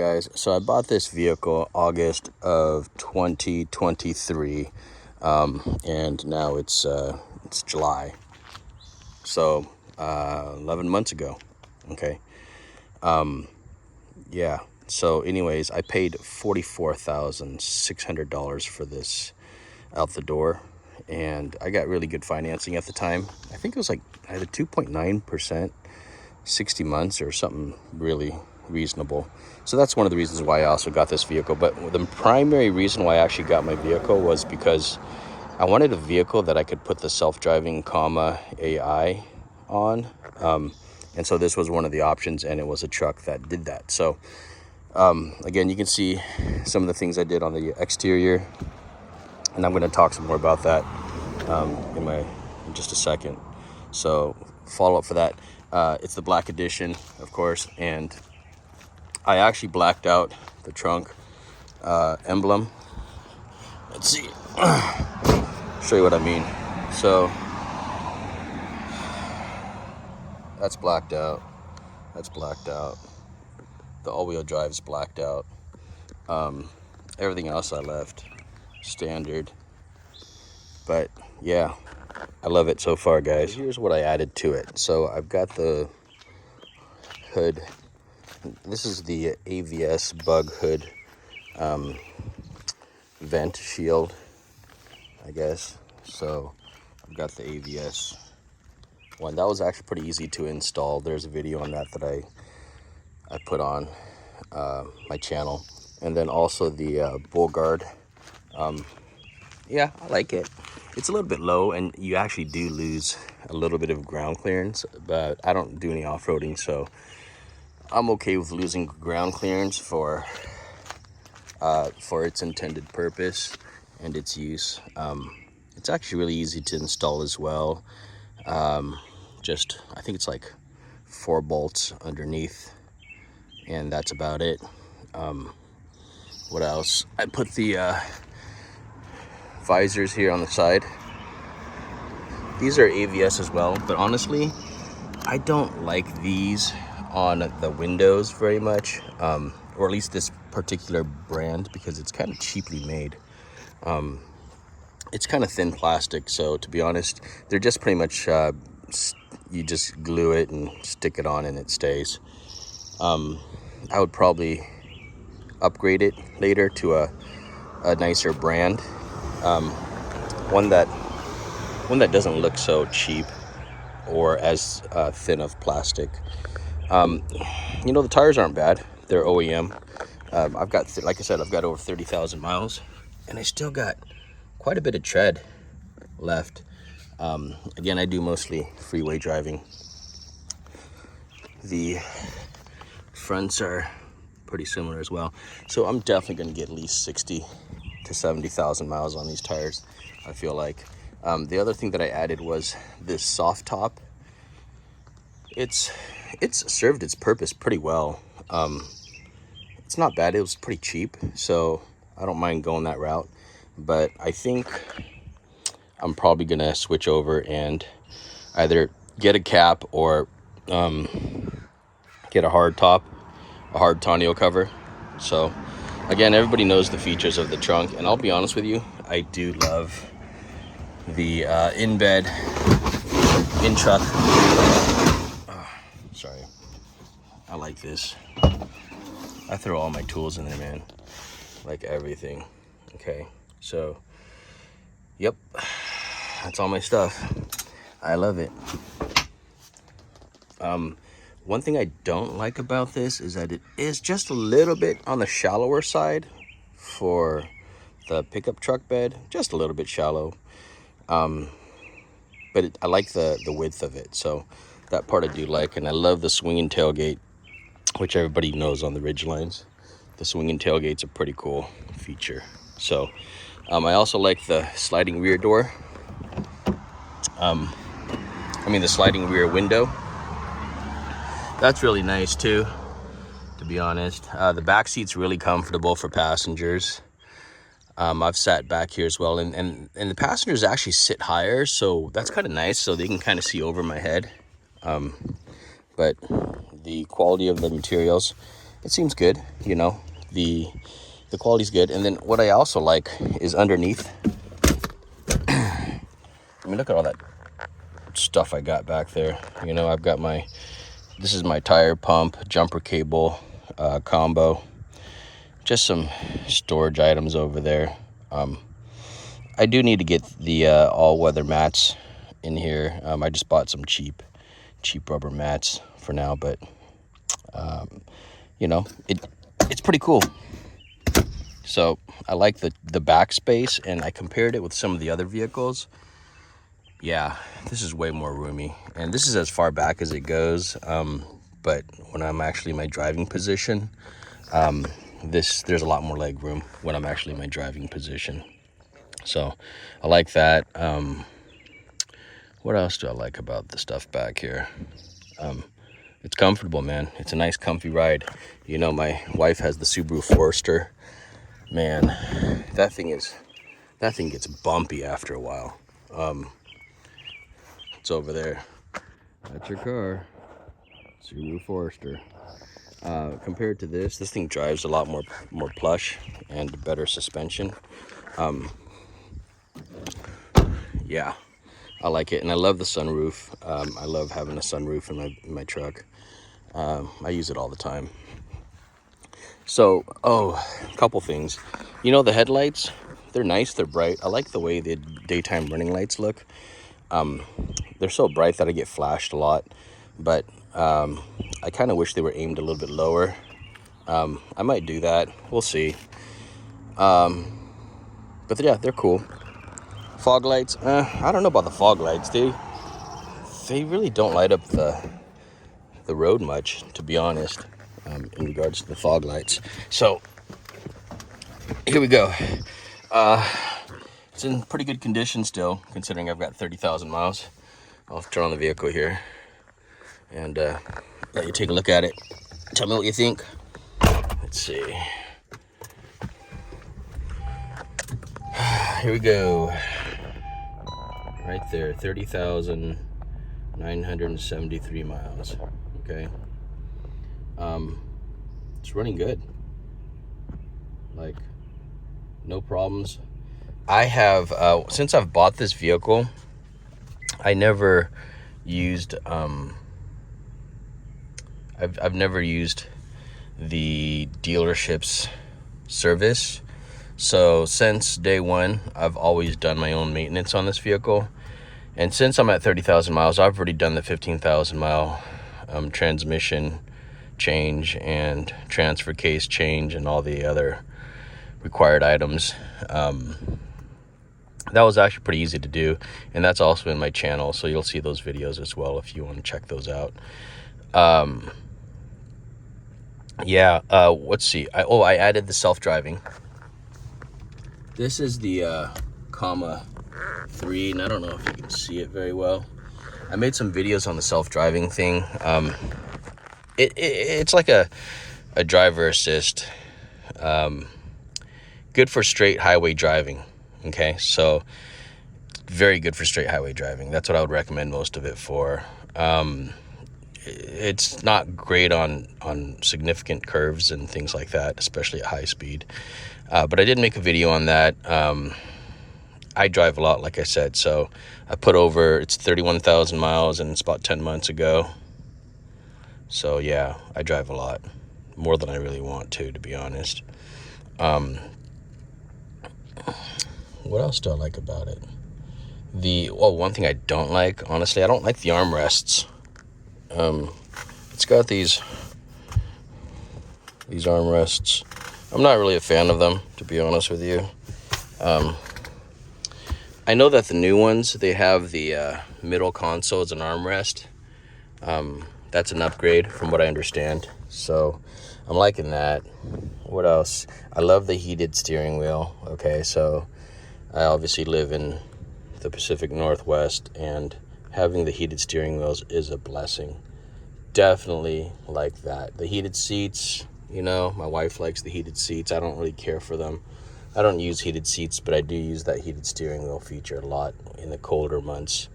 guys, so I bought this vehicle August of 2023, and now it's July, so 11 months ago. Okay. Yeah, so anyways, I paid $44,600 for this out the door, and I got really good financing at the time. I think it was like either 2.9%, 60 months or something really reasonable. So that's one of the reasons why I also got this vehicle. But the primary reason why I actually got my vehicle was because I wanted a vehicle that I could put the self-driving AI on. And so this was one of the options, and it was a truck that did that. So again, you can see some of the things I did on the exterior, and I'm going to talk some more about that in just a second. So follow up for that. It's the black edition, of course, and I actually blacked out the trunk emblem. Let's see. Show you what I mean. So that's blacked out. That's blacked out. The all-wheel drive is blacked out. Everything else I left standard. But yeah, I love it so far, guys. Here's what I added to it. So I've got the hood. This is the AVS bug hood vent shield, I guess. So I've got the AVS one. That was actually pretty easy to install. There's a video on that I put on my channel. And then also the bull guard. Yeah, I like it. It's a little bit low, and you actually do lose a little bit of ground clearance, but I don't do any off-roading, so I'm okay with losing ground clearance for its intended purpose and its use. It's actually really easy to install as well. I think it's like 4 bolts underneath, and that's about it. What else? I put the visors here on the side. These are AVS as well, but honestly, I don't like these on the windows very much, or at least this particular brand, because it's kind of cheaply made. It's kind of thin plastic, so to be honest, they're just pretty much you just glue it and stick it on and it stays. I would probably upgrade it later to a nicer brand, one that doesn't look so cheap or as thin of plastic. You know, the tires aren't bad. They're OEM. I've got, like I said, I've got over 30,000 miles, and I still got quite a bit of tread left. Again, I do mostly freeway driving. The fronts are pretty similar as well. So I'm definitely going to get at least 60 to 70,000 miles on these tires, I feel like. The other thing that I added was this soft top. It's served its purpose pretty well. It's not bad. It was pretty cheap, so I don't mind going that route. But I think I'm probably gonna switch over and either get a cap or get a hard top, a hard TONNEAU cover. So again, everybody knows the features of the trunk, and I'll be honest with you, I do love the in-bed, in-truck. Sorry, I like this. I throw all my tools in there, man, like everything. Okay, so yep, that's all my stuff. I love it. One thing I don't like about this is that it is just a little bit on the shallower side for the pickup truck bed, just a little bit shallow. But I like the width of it, so that part I do like. And I love the swinging tailgate, which everybody knows on the Ridgelines. The swinging tailgate's a pretty cool feature. So I also like the sliding rear door. The sliding rear window. That's really nice too, to be honest. The back seat's really comfortable for passengers. I've sat back here as well, and the passengers actually sit higher, so that's kind of nice, so they can kind of see over my head. But the quality of the materials, it seems good, you know, the quality's good. And then what I also like is underneath, I mean, look at all that stuff I got back there. You know, I've got this is my tire pump, jumper cable, combo, just some storage items over there. I do need to get the all-weather mats in here. I just bought some cheap rubber mats for now, but you know, it's pretty cool. So I like the back space, and I compared it with some of the other vehicles. Yeah, this is way more roomy, and this is as far back as it goes. But when I'm actually in my driving position, there's a lot more leg room when I'm actually in my driving position. So I like that. What else do I like about the stuff back here? It's comfortable, man. It's a nice comfy ride. You know, my wife has the Subaru Forester. Man, that thing gets bumpy after a while. It's over there. That's your car, Subaru Forester. Compared to this thing drives a lot more plush and better suspension. Yeah, I like it, and I love the sunroof. I love having a sunroof in my truck. I use it all the time. So, a couple things. You know, the headlights, they're nice, they're bright. I like the way the daytime running lights look. They're so bright that I get flashed a lot, but I kind of wish they were aimed a little bit lower. I might do that. We'll see. But yeah, they're cool. Fog lights, I don't know about the fog lights. They really don't light up the road much, to be honest, in regards to the fog lights. So here we go. It's in pretty good condition still, considering I've got 30,000 miles. I'll turn on the vehicle here and let you take a look at it. Tell me what you think. Let's see. Here we go. Right there, 30,973 miles. Okay. It's running good. Like, no problems. I have, since I've bought this vehicle, I never used, I've never used the dealership's service. So since day one, I've always done my own maintenance on this vehicle. And since I'm at 30,000 miles, I've already done the 15,000 mile transmission change and transfer case change and all the other required items. That was actually pretty easy to do, and that's also in my channel, so you'll see those videos as well if you want to check those out. Let's see. I added the self-driving. This is the COMNOVA 3, and I don't know if you can see it very well. I made some videos on the self-driving thing. It's like a driver assist. Good for straight highway driving. Okay, so very good for straight highway driving. That's what I would recommend most of it for. It's not great on significant curves and things like that, especially at high speed. But I did make a video on that. I drive a lot, like I said, so I put over, it's 31,000 miles, and it's about 10 months ago. So yeah, I drive a lot, more than I really want to be honest. What else do I like about it? One thing I don't like, honestly, I don't like the armrests. It's got these armrests. I'm not really a fan of them, to be honest with you. I know that the new ones, they have the middle console as an armrest. That's an upgrade from what I understand. So I'm liking that. What else? I love the heated steering wheel. Okay, so I obviously live in the Pacific Northwest, and having the heated steering wheels is a blessing. Definitely like that. The heated seats, you know, my wife likes the heated seats. I don't really care for them. I don't use heated seats, but I do use that heated steering wheel feature a lot in the colder months.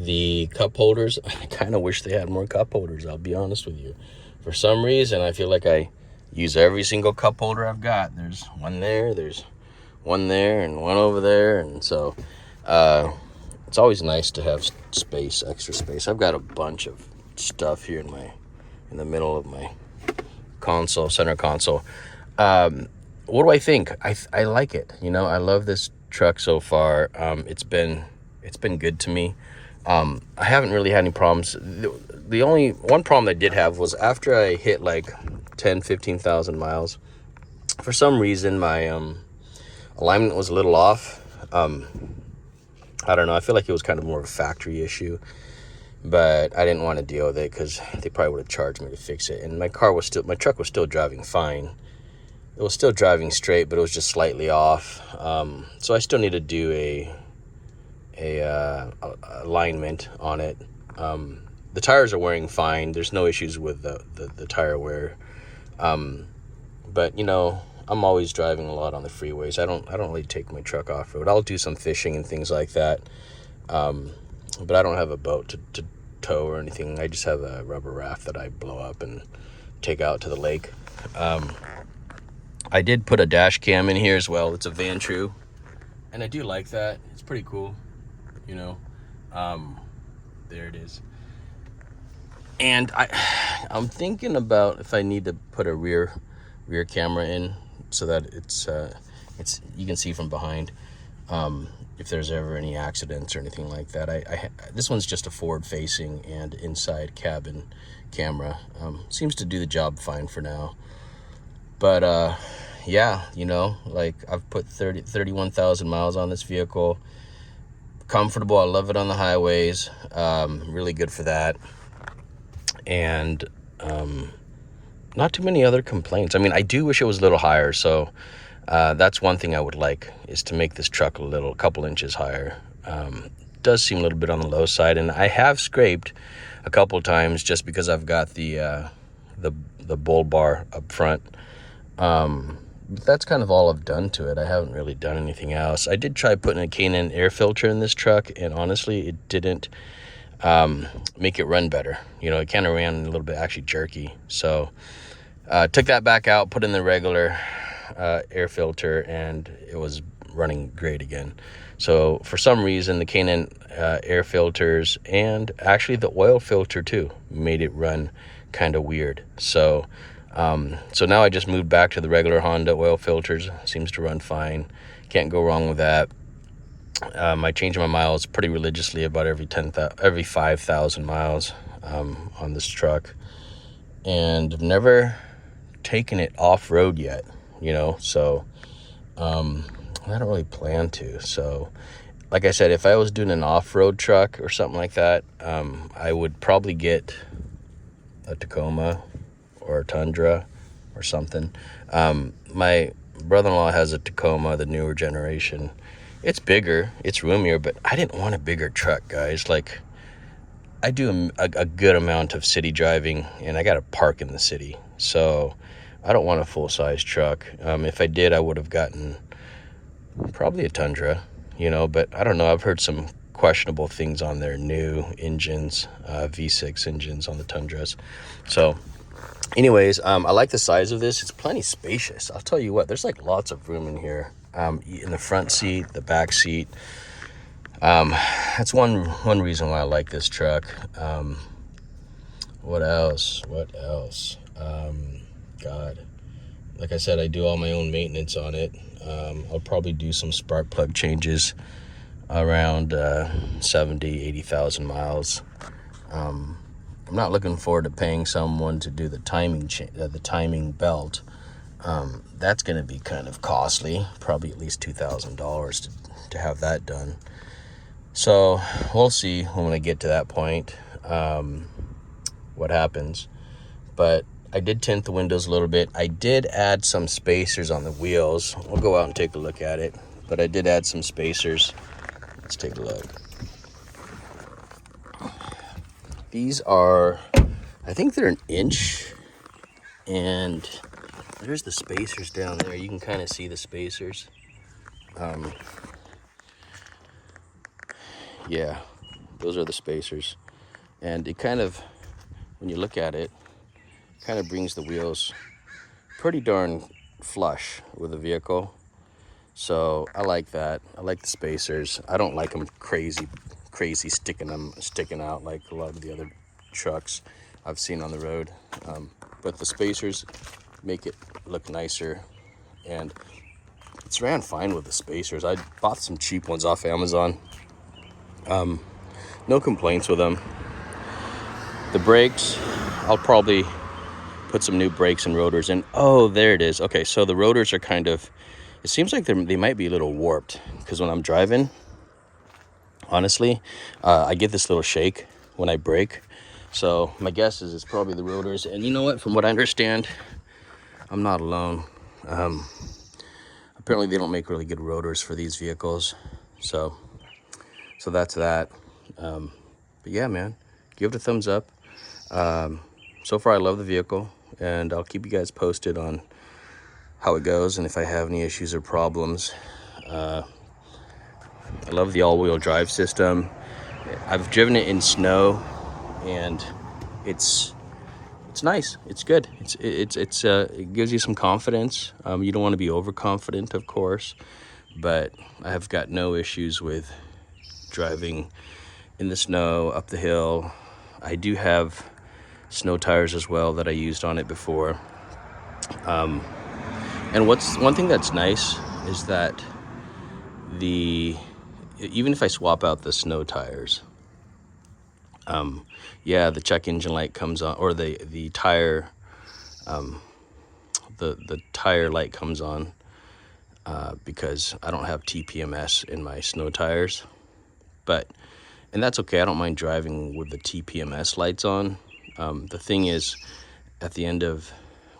The cup holders, I kind of wish they had more cup holders, I'll be honest with you. For some reason, I feel like I use every single cup holder I've got. There's one there, there's one there, and one over there. And so it's always nice to have space, extra space. I've got a bunch of stuff here in the middle of my console, center console. What do I think? I like it. You know, I love this truck so far. It's been good to me. I haven't really had any problems. The only one problem I did have was after I hit like 10-15,000 miles, for some reason my alignment was a little off. I don't know, I feel like it was kind of more of a factory issue, but I didn't want to deal with it because they probably would have charged me to fix it. And my truck was still driving fine. It was still driving straight, but it was just slightly off. So I still need to do a alignment on it. The tires are wearing fine. There's no issues with the tire wear. But you know, I'm always driving a lot on the freeways. I don't really take my truck off road. I'll do some fishing and things like that. But I don't have a boat to tow or anything. I just have a rubber raft that I blow up and take out to the lake. I did put a dash cam in here as well. It's a Vantrue, and I do like that. It's pretty cool, you know. There it is. And I'm thinking about if I need to put a rear camera in so that it's you can see from behind if there's ever any accidents or anything like that. This one's just a forward facing and inside cabin camera. Seems to do the job fine for now. But yeah, you know, like I've put 31,000 miles on this vehicle. Comfortable. I love it on the highways. Really good for that. And not too many other complaints. I mean, I do wish it was a little higher. So that's one thing I would like, is to make this truck a couple inches higher. Does seem a little bit on the low side, and I have scraped a couple times just because I've got the bull bar up front. But that's kind of all I've done to it. I haven't really done anything else. I did try putting a K&N air filter in this truck, and honestly, it didn't make it run better. You know, it kind of ran a little bit actually jerky. So took that back out, put in the regular air filter, and it was running great again. So for some reason, the K&N air filters and actually the oil filter too made it run kind of weird. So now I just moved back to the regular Honda oil filters. Seems to run fine. Can't go wrong with that. I change my miles pretty religiously, about every 5,000 miles on this truck, and I've never taken it off road yet. You know, so I don't really plan to. So, like I said, if I was doing an off road truck or something like that, I would probably get a Tacoma or a Tundra or something. My brother-in-law has a Tacoma, the newer generation. It's bigger, it's roomier, but I didn't want a bigger truck, guys. Like, I do a good amount of city driving, and I got to park in the city, so I don't want a full-size truck. If I did, I would have gotten probably a Tundra, you know, but I don't know. I've heard some questionable things on their new engines, V6 engines on the Tundras. So anyways, I like the size of this. It's plenty spacious. I'll tell you what, there's like lots of room in here, in the front seat, the back seat. That's one reason why I like this truck. What else? God, like I said, I do all my own maintenance on it. I'll probably do some spark plug changes around 70,000-80,000 miles. I'm not looking forward to paying someone to do the timing belt. That's going to be kind of costly, probably at least $2,000 to have that done. So we'll see when I get to that point, what happens. But I did tint the windows a little bit. I did add some spacers on the wheels. We'll go out and take a look at it. But I did add some spacers. Let's take a look. These are, I think they're 1 inch. And there's the spacers down there. You can kind of see the spacers. Yeah, Those are the spacers. And it kind of, when you look at it, kind of brings the wheels pretty darn flush with the vehicle. So I like that. I like the spacers. I don't like them crazy sticking out like a lot of the other trucks I've seen on the road. But the spacers make it look nicer, and it's ran fine with the spacers. I bought some cheap ones off Amazon. No complaints with them. The brakes, I'll probably put some new brakes and rotors in. Oh, there it is. Okay, so the rotors are kind of, it seems like they might be a little warped, because when I'm driving, honestly, I get this little shake when I brake. So my guess is it's probably the rotors. And you know what? From what I understand, I'm not alone. Apparently they don't make really good rotors for these vehicles. So that's that. But yeah, man, give it a thumbs up. So far I love the vehicle, and I'll keep you guys posted on how it goes and if I have any issues or problems. I love the all-wheel drive system. I've driven it in snow, and it's nice. It's good. It gives you some confidence. You don't want to be overconfident, of course, but I have got no issues with driving in the snow up the hill. I do have snow tires as well that I used on it before. And one thing that's nice is that even if I swap out the snow tires, yeah, the check engine light comes on, or the tire, the tire light comes on, because I don't have TPMS in my snow tires. And that's okay. I don't mind driving with the TPMS lights on. The thing is, at the end of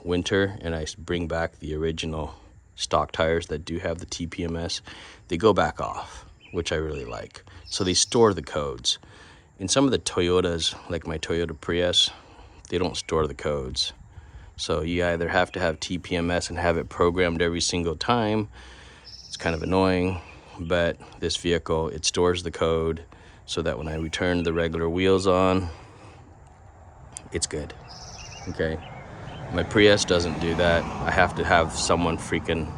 winter, and I bring back the original stock tires that do have the TPMS, they go back off, which I really like. So they store the codes. In some of the Toyotas, like my Toyota Prius, they don't store the codes. So you either have to have TPMS and have it programmed every single time. It's kind of annoying, but this vehicle, it stores the code so that when I return the regular wheels on, it's good. Okay. My Prius doesn't do that. I have to have someone freaking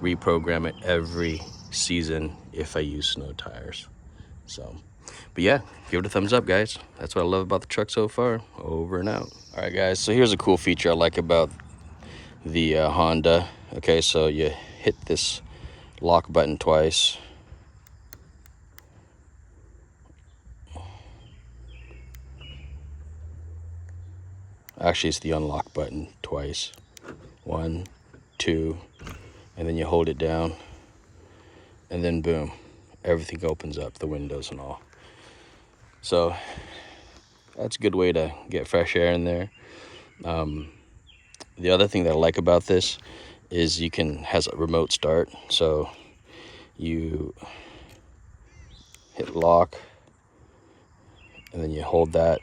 reprogram it every season if I use snow tires. So, but yeah, give it a thumbs up, guys. That's what I love about the truck so far. Over and out. All right, guys, so here's a cool feature I like about the Honda. Okay, so you hit this lock button twice. Actually, it's the unlock button twice. 1, 2, and then you hold it down, and then boom, everything opens up, the windows and all. So that's a good way to get fresh air in there. The other thing that I like about this is has a remote start. So you hit lock, and then you hold that.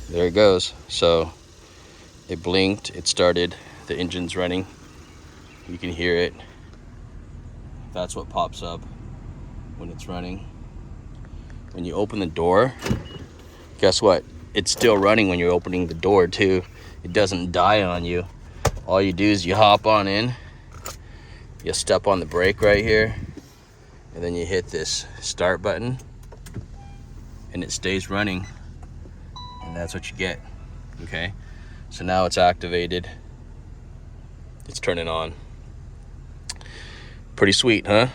There it goes. So it blinked, it started, the engine's running. You can hear it. That's what pops up when it's running. When you open the door, guess what? It's still running when you're opening the door too. It doesn't die on you. All you do is you hop on in, you step on the brake right here, and then you hit this start button, and it stays running. And that's what you get. Okay, so now it's activated. It's turning on. Pretty sweet, huh?